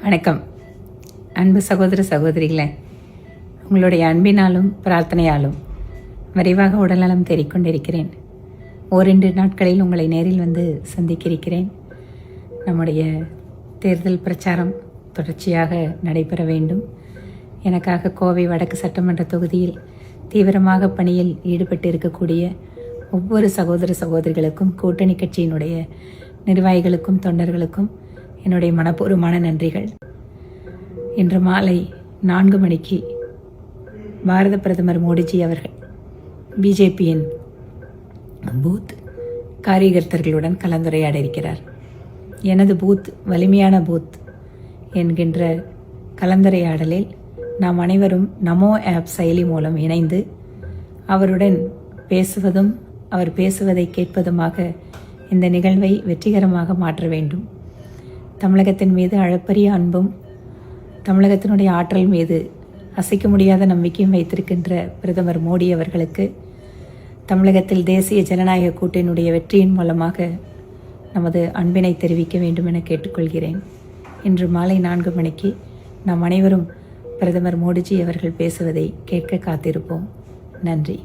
வணக்கம். அன்பு சகோதர சகோதரிகளே, உங்களுடைய அன்பினாலும் பிரார்த்தனையாலும் விரைவாக உடல்நலம் தேறிக்கொண்டிருக்கிறேன். ஓரிரு நாட்களில் உங்களை நேரில் வந்து சந்திக்கிறேன். நம்முடைய தேர்தல் பிரச்சாரம் தொடர்ச்சியாக நடைபெற வேண்டும். எனக்காக கோவை வடக்கு சட்டமன்ற தொகுதியில் தீவிரமாக பணியில் ஈடுபட்டு இருக்கக்கூடிய ஒவ்வொரு சகோதர சகோதரிகளுக்கும், கூட்டணி கட்சியினுடைய நிர்வாகிகளுக்கும், தொண்டர்களுக்கும் என்னுடைய மனப்பூர்வமான நன்றிகள். இன்று மாலை 4 மணிக்கு பாரத பிரதமர் மோடிஜி அவர்கள் பிஜேபியின் பூத் காரியகர்த்தர்களுடன் கலந்துரையாட இருக்கிறார். எனது பூத் வலிமையான பூத் என்கின்ற கலந்துரையாடலில் நாம் அனைவரும் நமோ ஆப் செயலி மூலம் இணைந்து அவருடன் பேசுவதும் அவர் பேசுவதை கேட்பதுமாக இந்த நிகழ்வை வெற்றிகரமாக மாற்ற வேண்டும். தமிழகத்தின் மீது அளப்பரிய அன்பும் தமிழகத்தினுடைய ஆற்றல் மீது அசைக்க முடியாத நம்பிக்கையும் வைத்திருக்கின்ற பிரதமர் மோடி அவர்களுக்கு தமிழகத்தில் தேசிய ஜனநாயக கூட்டணியினுடைய வெற்றியின் மூலமாக நமது அன்பினை தெரிவிக்க வேண்டும் என கேட்டுக்கொள்கிறேன். இன்று மாலை 4 மணிக்கு நாம் அனைவரும் பிரதமர் மோடிஜி அவர்கள் பேசுவதை கேட்க காத்திருப்போம். நன்றி.